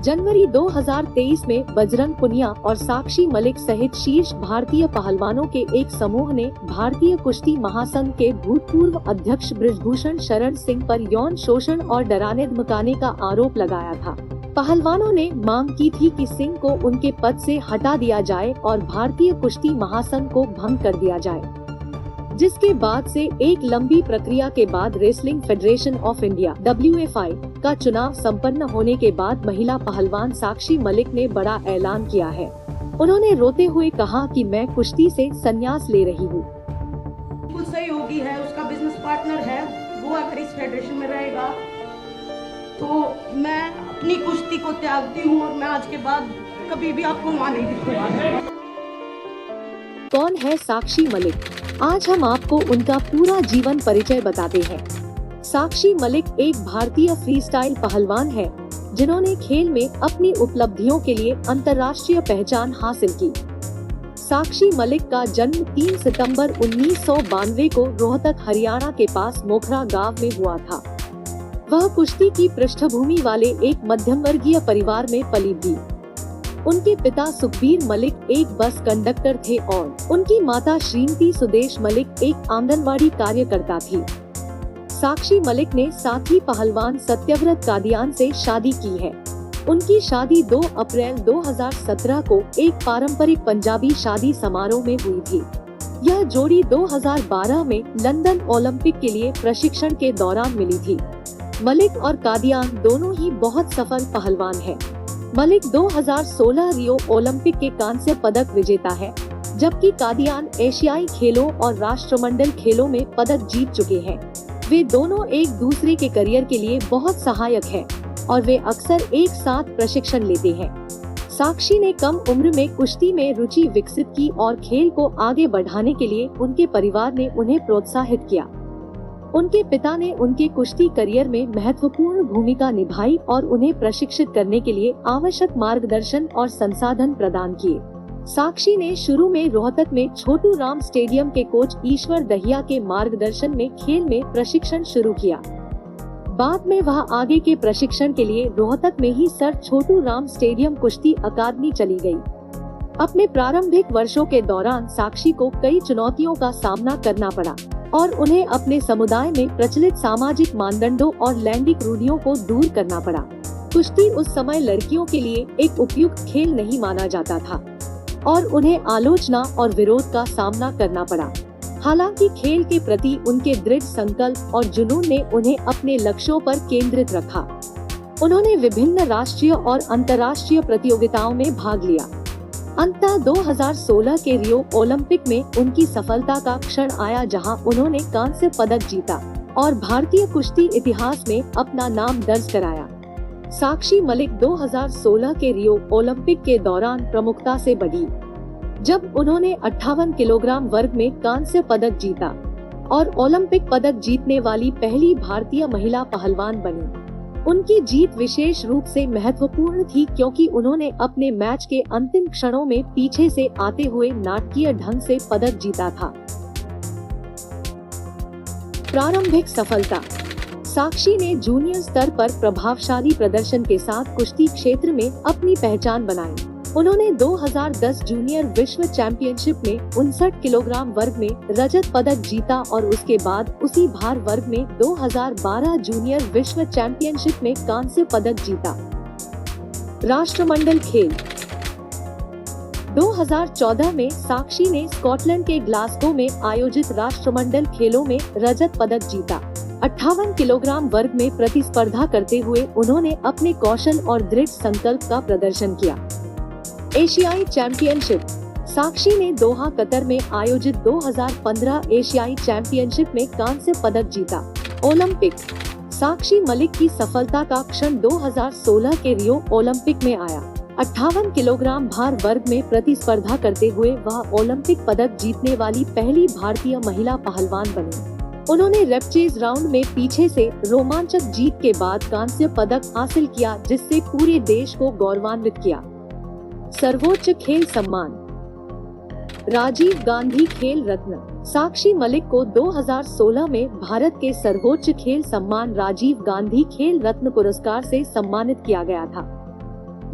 जनवरी 2023 में बजरंग पुनिया और साक्षी मलिक सहित शीर्ष भारतीय पहलवानों के एक समूह ने भारतीय कुश्ती महासंघ के भूतपूर्व अध्यक्ष बृजभूषण शरण सिंह पर यौन शोषण और डराने धमकाने का आरोप लगाया था। पहलवानों ने मांग की थी कि सिंह को उनके पद से हटा दिया जाए और भारतीय कुश्ती महासंघ को भंग कर दिया जाए, जिसके बाद से एक लंबी प्रक्रिया के बाद wrestling federation of India (WFI) का चुनाव संपन्न होने के बाद महिला पहलवान साक्षी मलिक ने बड़ा ऐलान किया है। उन्होंने रोते हुए कहा कि मैं कुश्ती से संन्यास ले रही हूँ। बिल्कुल सहयोगी है, उसका बिजनेस पार्टनर है, वो अगर इस फेडरेशन में रहेगा तो मैं अपनी कुश्ती को त्यागती हूँ और मैं आज के बाद कभी भी आपको वहाँ नहीं दिखूंगा। कौन है साक्षी मलिक? आज हम आपको उनका पूरा जीवन परिचय बताते हैं। साक्षी मलिक एक भारतीय फ्रीस्टाइल पहलवान है, जिन्होंने खेल में अपनी उपलब्धियों के लिए अंतर्राष्ट्रीय पहचान हासिल की। साक्षी मलिक का जन्म 3 सितंबर 1992 को रोहतक, हरियाणा के पास मोखरा गांव में हुआ था। वह कुश्ती की पृष्ठभूमि वाले एक मध्यम वर्गीय परिवार में पली थी। उनके पिता सुखबीर मलिक एक बस कंडक्टर थे और उनकी माता श्रीमती सुदेश मलिक एक आंगनवाड़ी कार्यकर्ता थी। साक्षी मलिक ने साथी पहलवान सत्यव्रत कादियान से शादी की है। उनकी शादी 2 अप्रैल 2017 को एक पारंपरिक पंजाबी शादी समारोह में हुई थी। यह जोड़ी 2012 में लंदन ओलंपिक के लिए प्रशिक्षण के दौरान मिली थी। मलिक और कादियान दोनों ही बहुत सफल पहलवान हैं। मलिक 2016 रियो ओलंपिक के कांस्य पदक विजेता है, जबकि कादियान एशियाई खेलों और राष्ट्रमंडल खेलों में पदक जीत चुके हैं। वे दोनों एक दूसरे के करियर के लिए बहुत सहायक हैं और वे अक्सर एक साथ प्रशिक्षण लेते हैं। साक्षी ने कम उम्र में कुश्ती में रुचि विकसित की और खेल को आगे बढ़ाने के लिए उनके परिवार ने उन्हें प्रोत्साहित किया। उनके पिता ने उनके कुश्ती करियर में महत्वपूर्ण भूमिका निभाई और उन्हें प्रशिक्षित करने के लिए आवश्यक मार्गदर्शन और संसाधन प्रदान किए। साक्षी ने शुरू में रोहतक में छोटू राम स्टेडियम के कोच ईश्वर दहिया के मार्गदर्शन में खेल में प्रशिक्षण शुरू किया। बाद में वह आगे के प्रशिक्षण के लिए रोहतक में ही सर छोटू राम स्टेडियम कुश्ती अकादमी चली गई। अपने प्रारंभिक वर्षों के दौरान साक्षी को कई चुनौतियों का सामना करना पड़ा और उन्हें अपने समुदाय में प्रचलित सामाजिक मानदंडों और लैंगिक रूढ़ियों को दूर करना पड़ा। कुश्ती उस समय लड़कियों के लिए एक उपयुक्त खेल नहीं माना जाता था और उन्हें आलोचना और विरोध का सामना करना पड़ा। हालांकि खेल के प्रति उनके दृढ़ संकल्प और जुनून ने उन्हें अपने लक्ष्यों पर केंद्रित रखा। उन्होंने विभिन्न राष्ट्रीय और अंतर्राष्ट्रीय प्रतियोगिताओं में भाग लिया। अंततः 2016 के रियो ओलंपिक में उनकी सफलता का क्षण आया, जहां उन्होंने कांस्य पदक जीता और भारतीय कुश्ती इतिहास में अपना नाम दर्ज कराया। साक्षी मलिक 2016 के रियो ओलंपिक के दौरान प्रमुखता से बढ़ी, जब उन्होंने 58 किलोग्राम वर्ग में कांस्य पदक जीता और ओलंपिक पदक जीतने वाली पहली भारतीय महिला पहलवान बनी। उनकी जीत विशेष रूप से महत्वपूर्ण थी क्योंकि उन्होंने अपने मैच के अंतिम क्षणों में पीछे से आते हुए नाटकीय ढंग से पदक जीता था। प्रारंभिक सफलता। साक्षी ने जूनियर स्तर पर प्रभावशाली प्रदर्शन के साथ कुश्ती क्षेत्र में अपनी पहचान बनाई। उन्होंने 2010 जूनियर विश्व चैंपियनशिप में 59 किलोग्राम वर्ग में रजत पदक जीता और उसके बाद उसी भार वर्ग में 2012 जूनियर विश्व चैंपियनशिप में कांस्य पदक जीता। राष्ट्रमंडल खेल। 2014 में साक्षी ने स्कॉटलैंड के ग्लासगो में आयोजित राष्ट्रमंडल खेलों में रजत पदक जीता। 58 किलोग्राम वर्ग में प्रतिस्पर्धा करते हुए उन्होंने अपने कौशल और दृढ़ संकल्प का प्रदर्शन किया। एशियाई चैंपियनशिप। साक्षी ने दोहा, कतर में आयोजित 2015 एशियाई चैंपियनशिप में कांस्य पदक जीता। ओलंपिक। साक्षी मलिक की सफलता का क्षण 2016 के रियो ओलंपिक में आया। 58 किलोग्राम भार वर्ग में प्रतिस्पर्धा करते हुए वह ओलंपिक पदक जीतने वाली पहली भारतीय महिला पहलवान बनी। उन्होंने रेपचेज राउंड में पीछे से रोमांचक जीत के बाद कांस्य पदक हासिल किया, जिससे पूरे देश को गौरवान्वित किया। सर्वोच्च खेल सम्मान। राजीव गांधी खेल रत्न। साक्षी मलिक को 2016 में भारत के सर्वोच्च खेल सम्मान राजीव गांधी खेल रत्न पुरस्कार से सम्मानित किया गया था।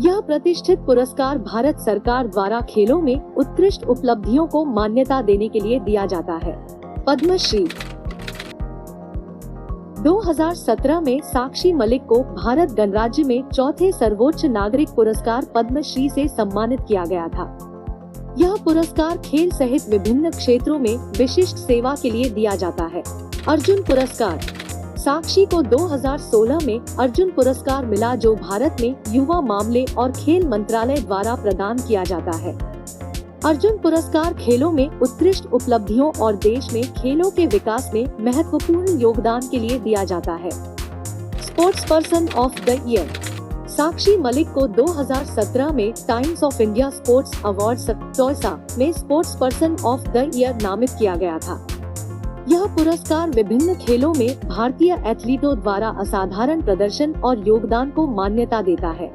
यह प्रतिष्ठित पुरस्कार भारत सरकार द्वारा खेलों में उत्कृष्ट उपलब्धियों को मान्यता देने के लिए दिया जाता है। पद्मश्री 2017 में साक्षी मलिक को भारत गणराज्य में चौथे सर्वोच्च नागरिक पुरस्कार पद्मश्री से सम्मानित किया गया था। यह पुरस्कार खेल सहित विभिन्न क्षेत्रों में विशिष्ट सेवा के लिए दिया जाता है। अर्जुन पुरस्कार साक्षी को 2016 में अर्जुन पुरस्कार मिला, जो भारत में युवा मामले और खेल मंत्रालय द्वारा प्रदान किया जाता है। अर्जुन पुरस्कार खेलों में उत्कृष्ट उपलब्धियों और देश में खेलों के विकास में महत्वपूर्ण योगदान के लिए दिया जाता है। Sports person of the year Sakshi Malik को 2017 में Times of India sports award TOISA में sports person of the year नामित किया गया था। यह पुरस्कार विभिन्न खेलों में भारतीय एथलीटों द्वारा असाधारण प्रदर्शन और योगदान को मान्यता देता है।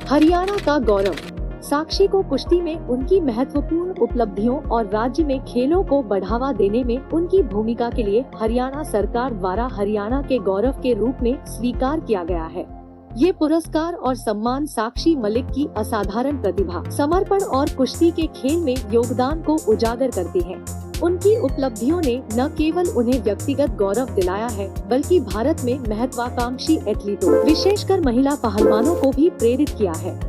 हरियाणा का गौरव साक्षी को कुश्ती में उनकी महत्वपूर्ण उपलब्धियों और राज्य में खेलों को बढ़ावा देने में उनकी भूमिका के लिए हरियाणा सरकार द्वारा हरियाणा के गौरव के रूप में स्वीकार किया गया है। ये पुरस्कार और सम्मान साक्षी मलिक की असाधारण प्रतिभा, समर्पण और कुश्ती के खेल में योगदान को उजागर करते हैं। उनकी उपलब्धियों ने न केवल उन्हें व्यक्तिगत गौरव दिलाया है, बल्कि भारत में महत्वाकांक्षी एथलीटों, विशेषकर महिला पहलवानों को भी प्रेरित किया है।